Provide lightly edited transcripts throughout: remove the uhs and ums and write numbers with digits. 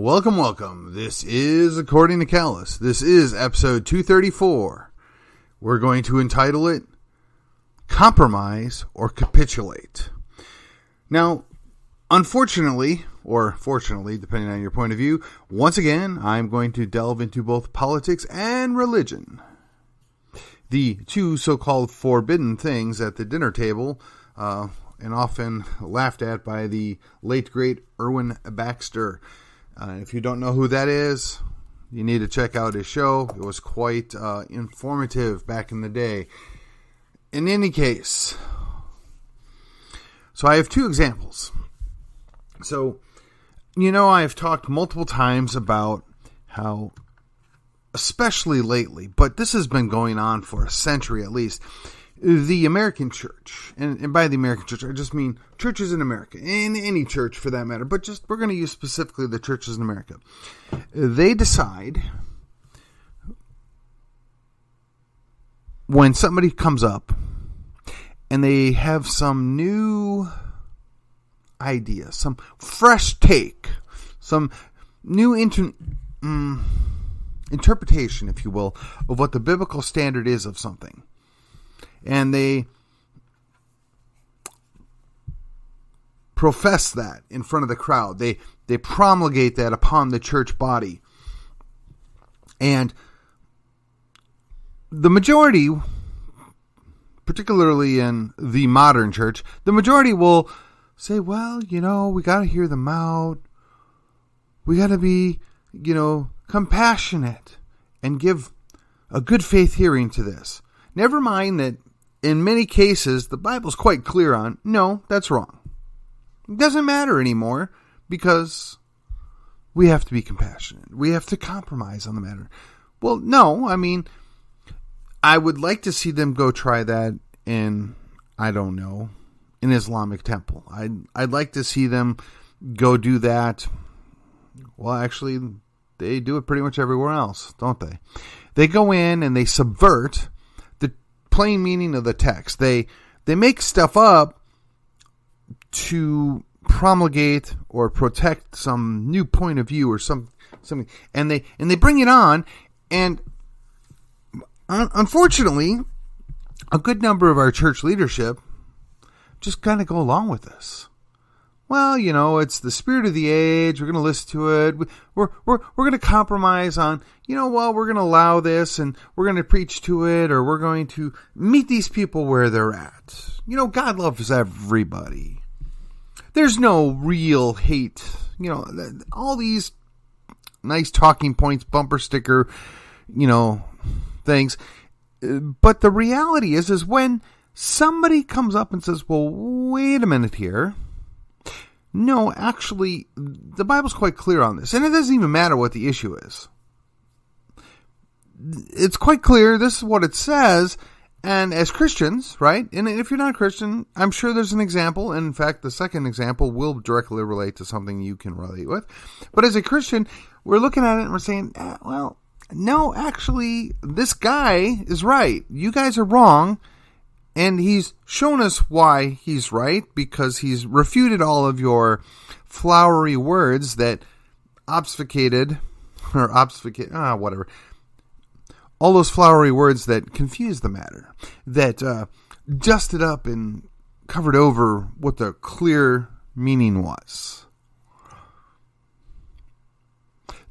Welcome, welcome. This is According to Callus. This is episode 234. We're going to entitle it Compromise or Capitulate. Now, unfortunately, or fortunately, depending on your point of view, once again, I'm going to delve into both politics and religion. The two so-called forbidden things at the dinner table, and often laughed at by the late, great Irwin Baxter. If you don't know who that is, you need to check out his show. It was quite informative back in the day. In any case, so I have two examples. So, I've talked multiple times about how, especially lately, but this has been going on for a century at least, the American church, and by the American church, I just mean churches in America, in any church for that matter, but we're going to use specifically the churches in America. They decide when somebody comes up and they have some new idea, some fresh take, some new interpretation, if you will, of what the biblical standard is of something. And they profess that in front of the crowd. They promulgate that upon the church body. And the majority, particularly in the modern church, the majority will say, well, we got to hear them out. We got to be, compassionate and give a good faith hearing to this. Never mind that in many cases, the Bible's quite clear on, no, that's wrong. It doesn't matter anymore because we have to be compassionate. We have to compromise on the matter. Well, no, I would like to see them go try that in, an Islamic temple. I'd like to see them go do that. Well, actually, they do it pretty much everywhere else, don't they? They go in and they subvert plain meaning of the text. They make stuff up to promulgate or protect some new point of view or something, and they bring it on, and unfortunately, a good number of our church leadership just kind of go along with this. Well, it's the spirit of the age. We're going to listen to it. We're going to compromise on, we're going to allow this and we're going to preach to it, or we're going to meet these people where they're at. God loves everybody. There's no real hate. All these nice talking points, bumper sticker, things. But the reality is when somebody comes up and says, well, wait a minute here. No, actually, the Bible's quite clear on this. And it doesn't even matter what the issue is. It's quite clear. This is what it says. And as Christians, right? And if you're not a Christian, I'm sure there's an example. And in fact, the second example will directly relate to something you can relate with. But as a Christian, we're looking at it and we're saying, well, no, actually, this guy is right. You guys are wrong. And he's shown us why he's right, because he's refuted all of your flowery words that obfuscated, whatever. All those flowery words that confused the matter, that dusted up and covered over what the clear meaning was.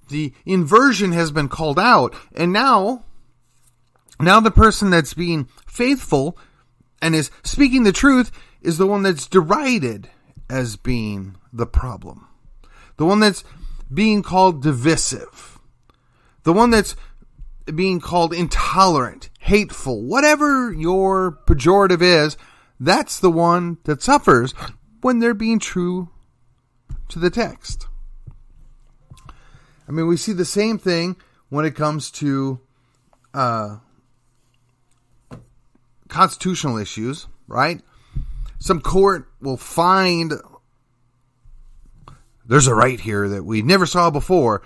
The inversion has been called out, and now the person that's being faithful and is speaking the truth is the one that's derided as being the problem. The one that's being called divisive. The one that's being called intolerant, hateful, whatever your pejorative is, that's the one that suffers when they're being true to the text. We see the same thing when it comes to constitutional issues, right? Some court will find there's a right here that we never saw before.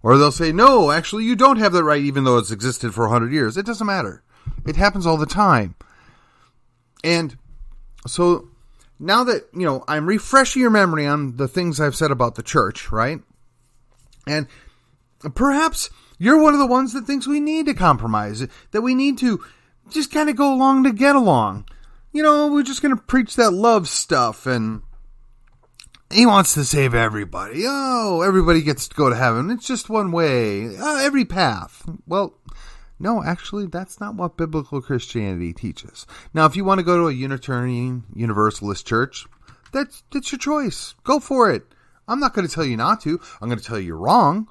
Or they'll say, no, actually you don't have that right even though it's existed for 100 years. It doesn't matter. It happens all the time. And so now that, I'm refreshing your memory on the things I've said about the church, right? And perhaps you're one of the ones that thinks we need to compromise, that we need to just kind of go along to get along. We're just going to preach that love stuff, and he wants to save everybody. Oh, everybody gets to go to heaven. It's just one way. Every path. Well, no, actually, that's not what biblical Christianity teaches. Now, if you want to go to a Unitarian Universalist church, that's your choice. Go for it. I'm not going to tell you not to. I'm going to tell you you're wrong,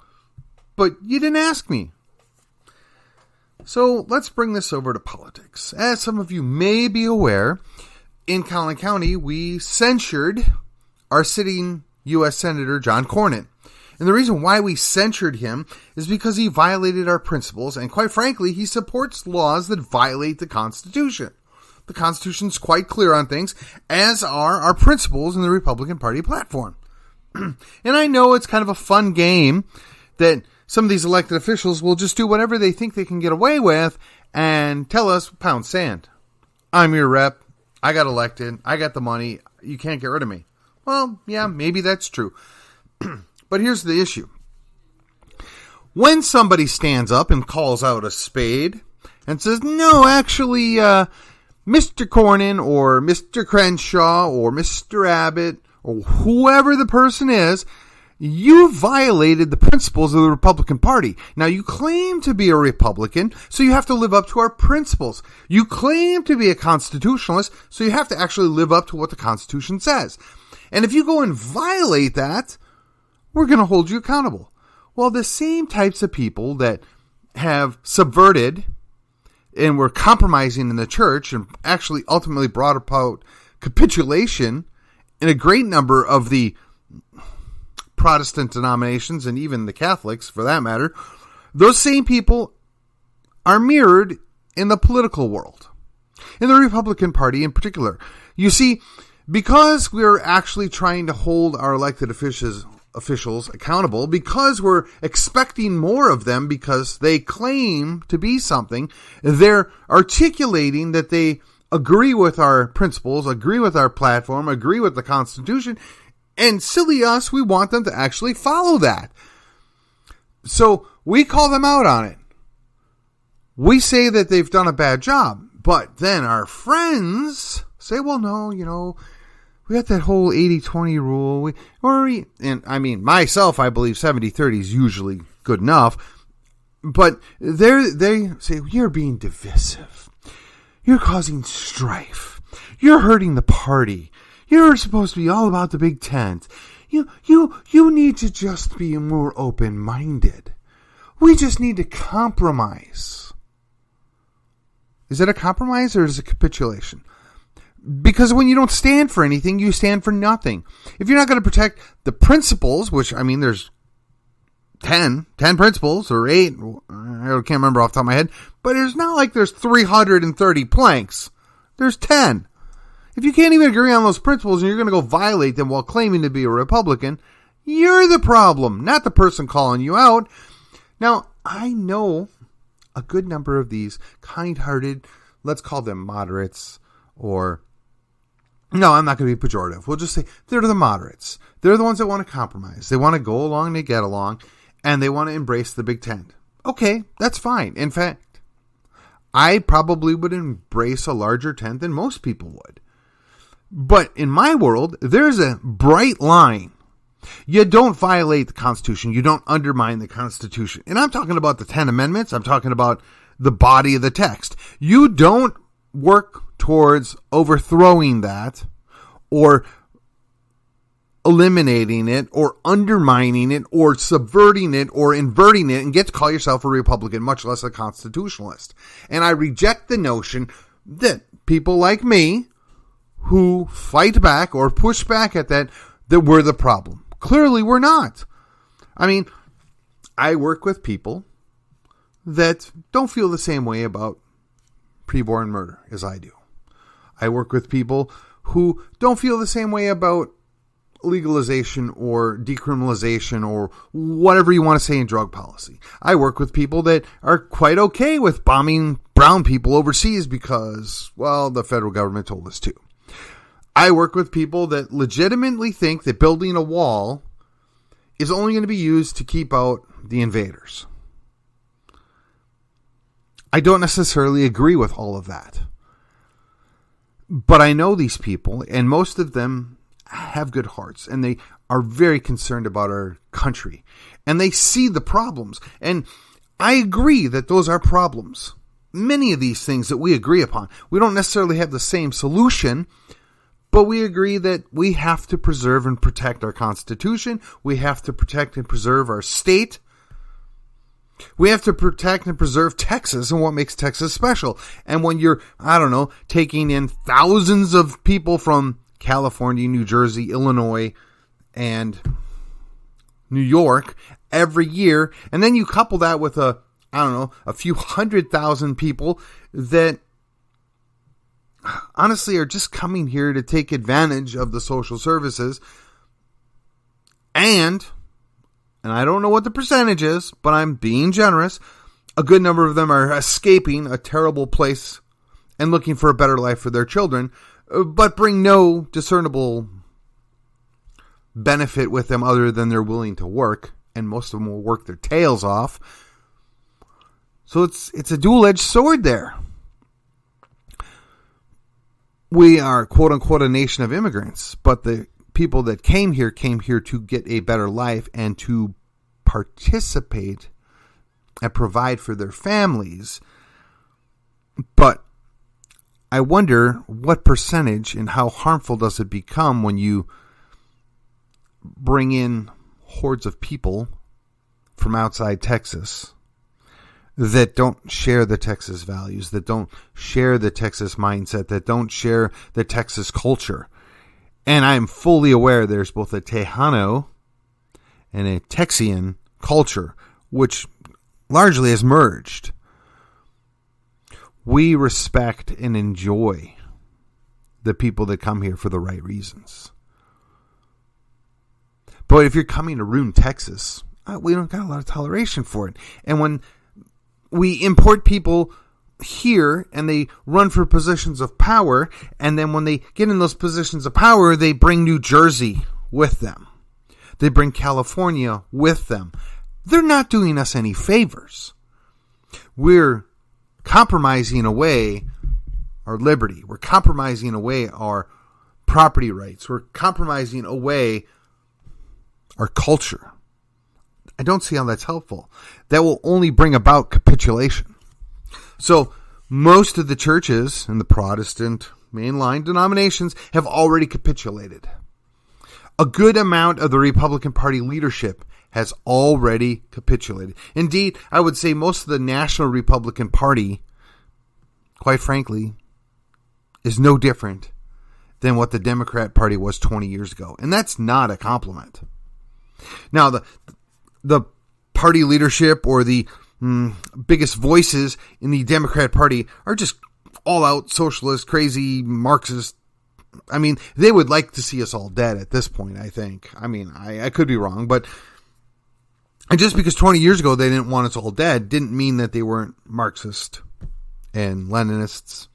but you didn't ask me. So let's bring this over to politics. As some of you may be aware, in Collin County, we censured our sitting U.S. Senator John Cornyn. And the reason why we censured him is because he violated our principles, and quite frankly, he supports laws that violate the Constitution. The Constitution's quite clear on things, as are our principles in the Republican Party platform. And I know it's kind of a fun game that some of these elected officials will just do whatever they think they can get away with and tell us, pound sand. I'm your rep. I got elected. I got the money. You can't get rid of me. Well, yeah, maybe that's true. But here's the issue. When somebody stands up and calls out a spade and says, no, actually, Mr. Cornyn or Mr. Crenshaw or Mr. Abbott or whoever the person is, you violated the principles of the Republican Party. Now, you claim to be a Republican, so you have to live up to our principles. You claim to be a constitutionalist, so you have to actually live up to what the Constitution says. And if you go and violate that, we're going to hold you accountable. Well, the same types of people that have subverted and were compromising in the church and actually ultimately brought about capitulation in a great number of the Protestant denominations and even the Catholics, for that matter, those same people are mirrored in the political world, in the Republican Party in particular. You see, because we're actually trying to hold our elected officials accountable, because we're expecting more of them because they claim to be something, they're articulating that they agree with our principles, agree with our platform, agree with the Constitution, and silly us, we want them to actually follow that. So we call them out on it. We say that they've done a bad job, but then our friends say, well, no, we got that whole 80-20 rule. Myself, I believe 70-30 is usually good enough. But they say, you're being divisive. You're causing strife. You're hurting the party. You're supposed to be all about the big tent. You need to just be more open-minded. We just need to compromise. Is it a compromise or is it a capitulation? Because when you don't stand for anything, you stand for nothing. If you're not going to protect the principles, which, there's 10 principles or 8, I can't remember off the top of my head, but it's not like there's 330 planks. There's 10. If you can't even agree on those principles and you're going to go violate them while claiming to be a Republican, you're the problem, not the person calling you out. Now, I know a good number of these kind-hearted, let's call them moderates, or, no, I'm not going to be pejorative. We'll just say they're the moderates. They're the ones that want to compromise. They want to go along to get along, and they want to embrace the big tent. Okay, that's fine. In fact, I probably would embrace a larger tent than most people would. But in my world, there's a bright line. You don't violate the Constitution. You don't undermine the Constitution. And I'm talking about the 10 Amendments. I'm talking about the body of the text. You don't work towards overthrowing that or eliminating it or undermining it or subverting it or inverting it and get to call yourself a Republican, much less a constitutionalist. And I reject the notion that people like me who fight back or push back at that we're the problem. Clearly, we're not. I work with people that don't feel the same way about preborn murder as I do. I work with people who don't feel the same way about legalization or decriminalization or whatever you want to say in drug policy. I work with people that are quite okay with bombing brown people overseas because, well, the federal government told us to. I work with people that legitimately think that building a wall is only going to be used to keep out the invaders. I don't necessarily agree with all of that. But I know these people, and most of them have good hearts, and they are very concerned about our country. And they see the problems. And I agree that those are problems. Many of these things that we agree upon. We don't necessarily have the same solution, but we agree that we have to preserve and protect our Constitution. We have to protect and preserve our state. We have to protect and preserve Texas and what makes Texas special. And when you're, taking in thousands of people from California, New Jersey, Illinois, and New York every year, and then you couple that with a few 100,000 people that honestly are just coming here to take advantage of the social services. And I don't know what the percentage is, but I'm being generous. A good number of them are escaping a terrible place and looking for a better life for their children, but bring no discernible benefit with them other than they're willing to work, and most of them will work their tails off. So it's a dual-edged sword there. We are, quote-unquote, a nation of immigrants, but the people that came here to get a better life and to participate and provide for their families. But I wonder what percentage and how harmful does it become when you bring in hordes of people from outside Texas that don't share the Texas values, that don't share the Texas mindset, that don't share the Texas culture. And I'm fully aware there's both a Tejano and a Texian culture, which largely has merged. We respect and enjoy the people that come here for the right reasons. But if you're coming to ruin Texas, we don't got a lot of toleration for it. And when we import people here and they run for positions of power, and then when they get in those positions of power, they bring New Jersey with them. They bring California with them. They're not doing us any favors. We're compromising away our liberty. We're compromising away our property rights. We're compromising away our culture. I don't see how that's helpful. That will only bring about capitulation. So most of the churches in the Protestant mainline denominations have already capitulated. A good amount of the Republican Party leadership has already capitulated. Indeed, I would say most of the National Republican Party, quite frankly, is no different than what the Democrat Party was 20 years ago. And that's not a compliment. Now, the party leadership or the biggest voices in the Democrat Party are just all-out socialist, crazy, Marxist. I mean, they would like to see us all dead at this point, I think. I mean, I could be wrong, but and just because 20 years ago they didn't want us all dead didn't mean that they weren't Marxist and Leninists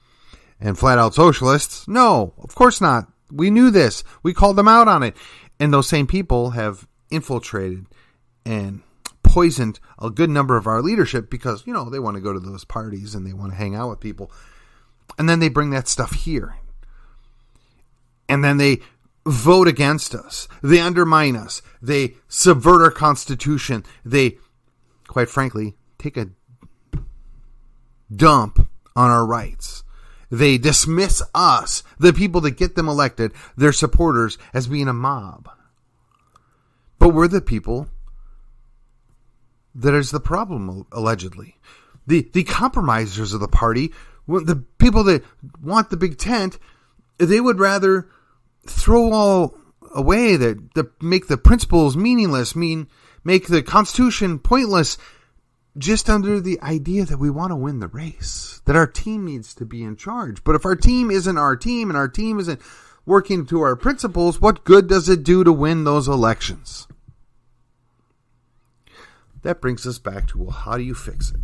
and flat-out socialists. No, of course not. We knew this. We called them out on it. And those same people have infiltrated and poisoned a good number of our leadership because, they want to go to those parties and they want to hang out with people. And then they bring that stuff here. And then they vote against us. They undermine us. They subvert our Constitution. They, quite frankly, take a dump on our rights. They dismiss us, the people that get them elected, their supporters, as being a mob. But we're the people that is the problem, allegedly. The compromisers of the party, the people that want the big tent, they would rather throw all away, that make the principles meaningless, make the Constitution pointless, just under the idea that we want to win the race, that our team needs to be in charge. But if our team isn't our team and our team isn't working to our principles, what good does it do to win those elections? That brings us back to, well, how do you fix it?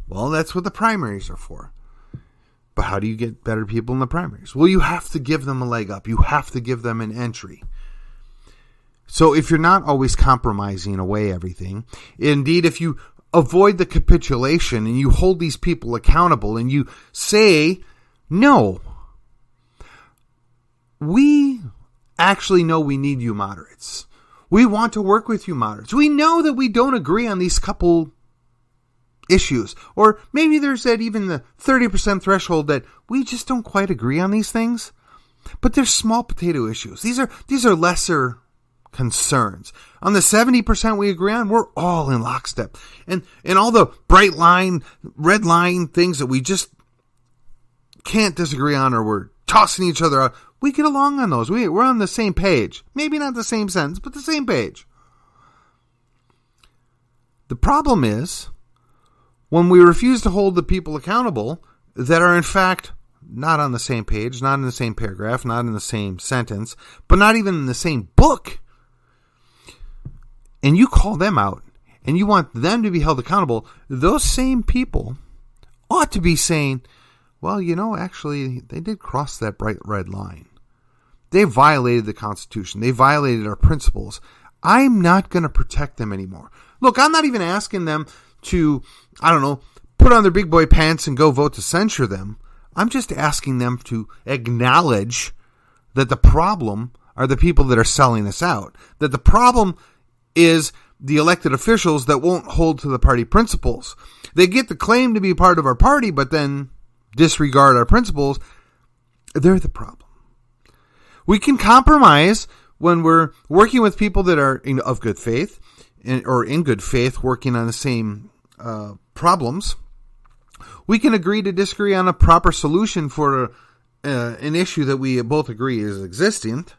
Well, that's what the primaries are for. But how do you get better people in the primaries? Well, you have to give them a leg up. You have to give them an entry. So if you're not always compromising away everything, indeed, if you avoid the capitulation and you hold these people accountable and you say, no, we actually know we need you moderates. We want to work with you moderates. We know that we don't agree on these couple issues. Or maybe there's that even the 30% threshold that we just don't quite agree on these things. But they're small potato issues. These are lesser concerns. On the 70% we agree on, we're all in lockstep. And all the bright line, red line things that we just can't disagree on, or we're tossing each other out, we get along on those. We're on the same page. Maybe not the same sentence, but the same page. The problem is when we refuse to hold the people accountable that are in fact not on the same page, not in the same paragraph, not in the same sentence, but not even in the same book, and you call them out and you want them to be held accountable, those same people ought to be saying, well, actually, they did cross that bright red line. They violated the Constitution. They violated our principles. I'm not going to protect them anymore. Look, I'm not even asking them to, put on their big boy pants and go vote to censure them. I'm just asking them to acknowledge that the problem are the people that are selling us out. That the problem is the elected officials that won't hold to the party principles. They get the claim to be part of our party, but then disregard our principles. They're the problem. We can compromise when we're working with people that are of good faith, or in good faith, working on the same problems. We can agree to disagree on a proper solution for an issue that we both agree is existent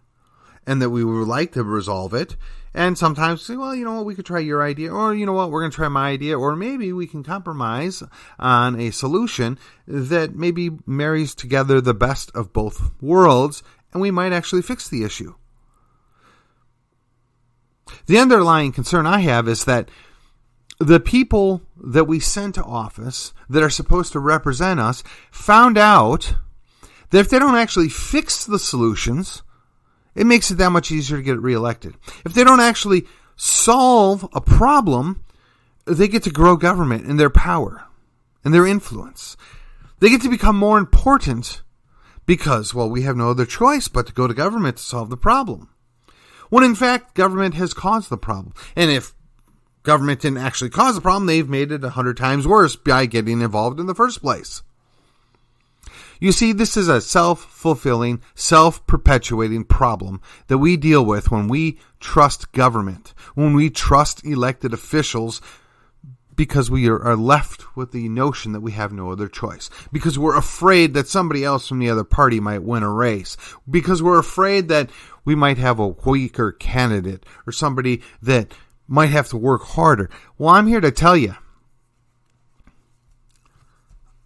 and that we would like to resolve it. And sometimes say, well, we could try your idea, or we're going to try my idea, or maybe we can compromise on a solution that maybe marries together the best of both worlds, and we might actually fix the issue. The underlying concern I have is that the people that we send to office that are supposed to represent us found out that if they don't actually fix the solutions, it makes it that much easier to get reelected. If they don't actually solve a problem, they get to grow government and their power and their influence. They get to become more important because, we have no other choice but to go to government to solve the problem. When in fact, government has caused the problem. And if government didn't actually cause the problem, they've made it 100 times worse by getting involved in the first place. You see, this is a self-fulfilling, self-perpetuating problem that we deal with when we trust government, when we trust elected officials, because we are left with the notion that we have no other choice, because we're afraid that somebody else from the other party might win a race, because we're afraid that we might have a weaker candidate or somebody that might have to work harder. Well, I'm here to tell you,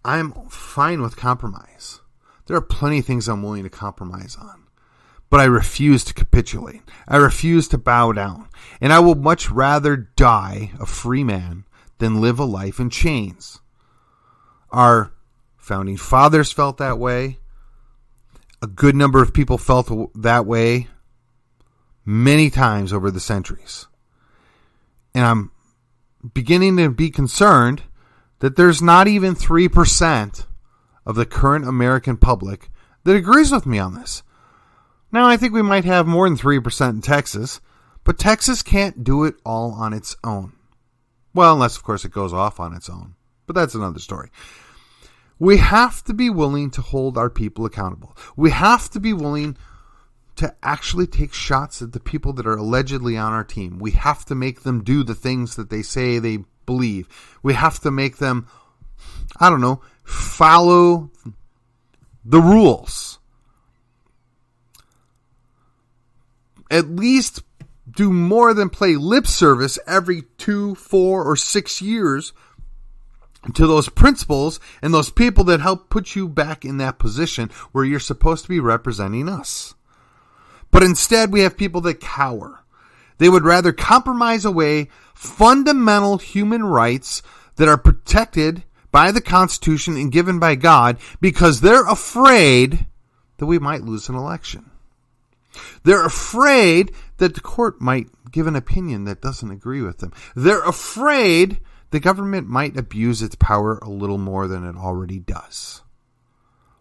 I'm fine with compromise. There are plenty of things I'm willing to compromise on. But I refuse to capitulate. I refuse to bow down. And I will much rather die a free man than live a life in chains. Our founding fathers felt that way. A good number of people felt that way many times over the centuries. And I'm beginning to be concerned that there's not even 3% of the current American public that agrees with me on this. Now, I think we might have more than 3% in Texas, but Texas can't do it all on its own. Well, unless, of course, it goes off on its own. But that's another story. We have to be willing to hold our people accountable. We have to be willing to actually take shots at the people that are allegedly on our team. We have to make them do the things that they say they believe. We have to make them, follow the rules. At least do more than play lip service every 2, 4, or 6 years to those principles and those people that help put you back in that position where you're supposed to be representing us. But instead, we have people that cower. They would rather compromise away fundamental human rights that are protected by the Constitution and given by God because they're afraid that we might lose an election. They're afraid that the court might give an opinion that doesn't agree with them. They're afraid the government might abuse its power a little more than it already does.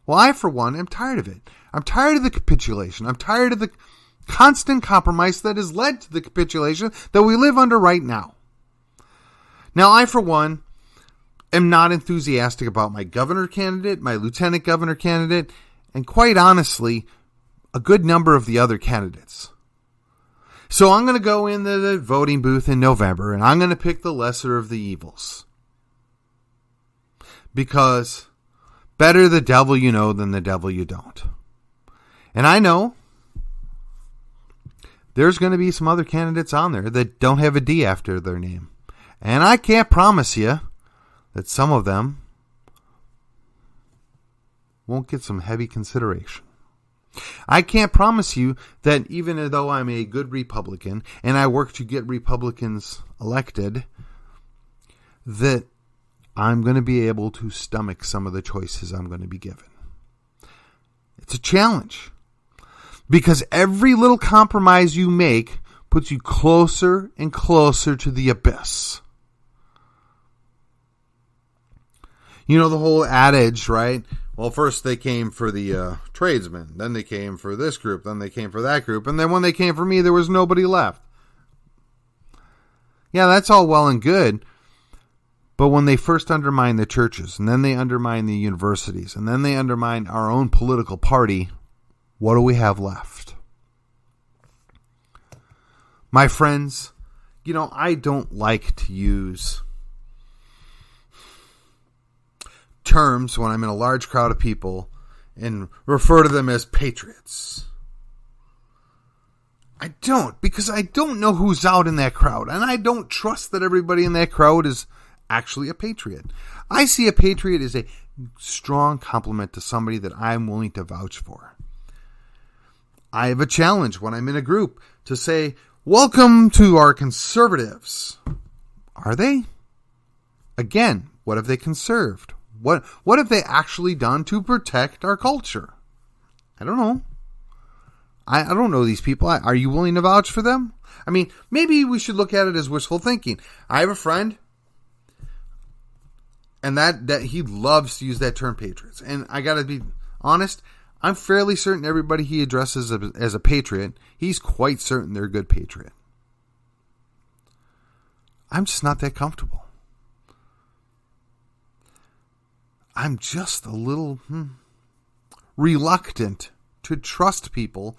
Well, I, for one, am tired of it. I'm tired of the capitulation. I'm tired of the constant compromise that has led to the capitulation that we live under right now. Now, I, for one, am not enthusiastic about my governor candidate, my lieutenant governor candidate, and quite honestly, a good number of the other candidates. So I'm going to go into the voting booth in November and I'm going to pick the lesser of the evils. Because better the devil you know than the devil you don't. And I know there's going to be some other candidates on there that don't have a D after their name. And I can't promise you that some of them won't get some heavy consideration. I can't promise you that even though I'm a good Republican and I work to get Republicans elected, that I'm going to be able to stomach some of the choices I'm going to be given. It's a challenge because every little compromise you make puts you closer and closer to the abyss. You know the whole adage, right? Well, first they came for the tradesmen, then they came for this group, then they came for that group, and then when they came for me, there was nobody left. Yeah, that's all well and good, but when they first undermine the churches, and then they undermine the universities, and then they undermine our own political party, what do we have left? My friends, I don't like to use terms when I'm in a large crowd of people and refer to them as patriots. I don't, because I don't know who's out in that crowd, and I don't trust that everybody in that crowd is actually a patriot. I see a patriot as a strong compliment to somebody that I'm willing to vouch for. I have a challenge when I'm in a group to say, welcome to our conservatives. Are they? Again, what have they conserved? What have they actually done to protect our culture? I don't know. I don't know these people. Are you willing to vouch for them? I mean, maybe we should look at it as wishful thinking. I have a friend, and that he loves to use that term patriots. And I got to be honest, I'm fairly certain everybody he addresses as a patriot, he's quite certain they're a good patriot. I'm just not that comfortable. I'm just a little reluctant to trust people,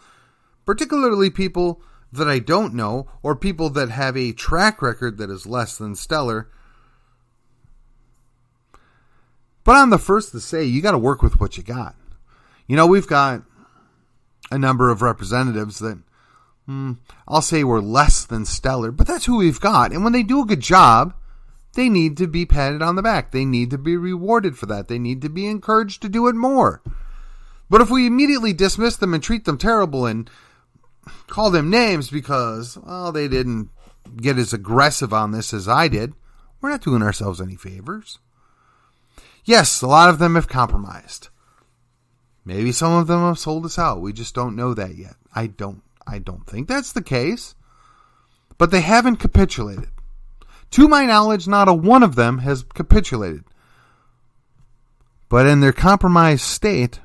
particularly people that I don't know or people that have a track record that is less than stellar. But I'm the first to say you got to work with what you got. We've got a number of representatives that I'll say were less than stellar, but that's who we've got. And when they do a good job, they need to be patted on the back. They need to be rewarded for that. They need to be encouraged to do it more. But if we immediately dismiss them and treat them terrible and call them names because, they didn't get as aggressive on this as I did, we're not doing ourselves any favors. Yes, a lot of them have compromised. Maybe some of them have sold us out. We just don't know that yet. I don't think that's the case. But they haven't capitulated. To my knowledge, not a one of them has capitulated. But in their compromised state,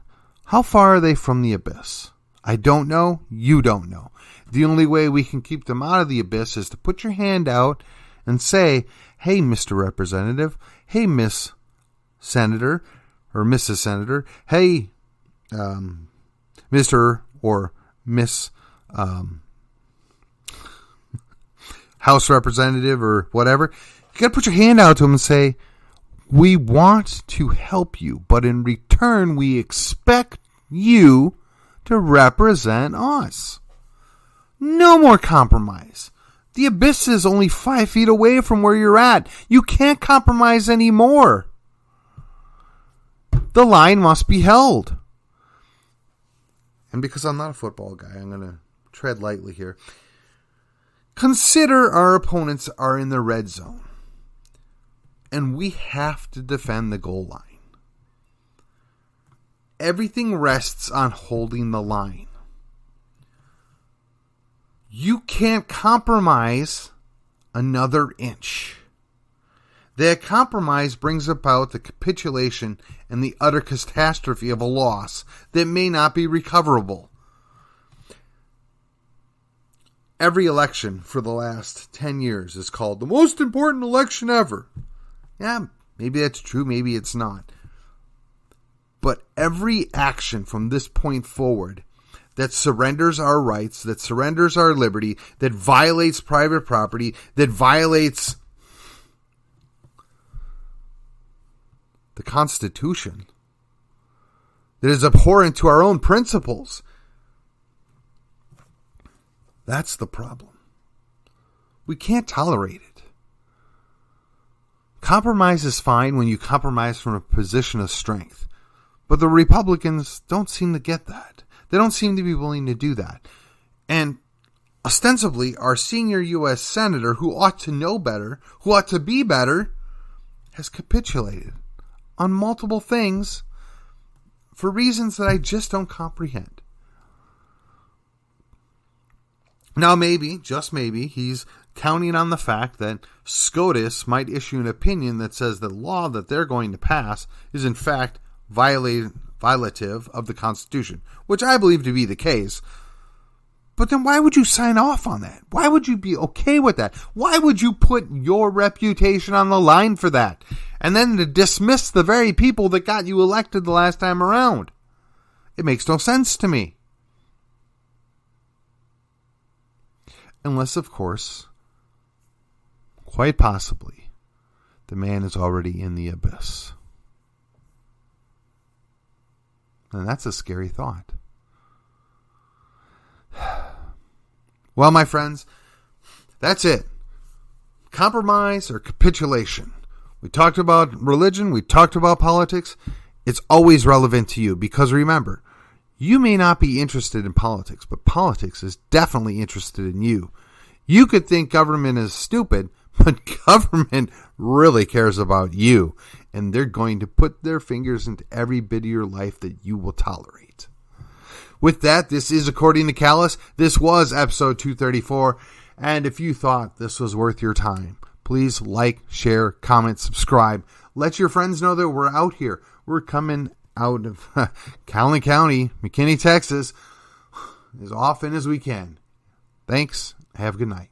how far are they from the abyss? I don't know. You don't know. The only way we can keep them out of the abyss is to put your hand out and say, hey, Mr. Representative, hey, Miss Senator, or Mrs. Senator, hey, Mr. or Miss House Representative or whatever. You got to put your hand out to them and say, we want to help you, but in return, we expect you to represent us. No more compromise. The abyss is only 5 feet away from where you're at. You can't compromise anymore. The line must be held. And because I'm not a football guy, I'm going to tread lightly here. Consider our opponents are in the red zone. And we have to defend the goal line. Everything rests on holding the line. You can't compromise another inch. That compromise brings about the capitulation and the utter catastrophe of a loss that may not be recoverable. Every election for the last 10 years is called the most important election ever. Yeah, maybe that's true, maybe it's not. But every action from this point forward that surrenders our rights, that surrenders our liberty, that violates private property, that violates the Constitution, that is abhorrent to our own principles, that's the problem. We can't tolerate it. Compromise is fine when you compromise from a position of strength. But the Republicans don't seem to get that. They don't seem to be willing to do that. And ostensibly, our senior U.S. Senator, who ought to know better, who ought to be better, has capitulated on multiple things for reasons that I just don't comprehend. Now maybe, just maybe, he's counting on the fact that SCOTUS might issue an opinion that says the law that they're going to pass is in fact violative of the Constitution, which I believe to be the case. But then why would you sign off on that? Why would you be okay with that? Why would you put your reputation on the line for that? And then to dismiss the very people that got you elected the last time around? It makes no sense to me. Unless, of course, quite possibly, the man is already in the abyss. And that's a scary thought. Well, my friends, that's it. Compromise or capitulation. We talked about religion. We talked about politics. It's always relevant to you because remember, you may not be interested in politics, but politics is definitely interested in you. You could think government is stupid, but government really cares about you. And they're going to put their fingers into every bit of your life that you will tolerate. With that, this is According to Callus. This was episode 234. And if you thought this was worth your time, please like, share, comment, subscribe. Let your friends know that we're out here. We're coming out of Calhoun County, McKinney, Texas, as often as we can. Thanks. Have a good night.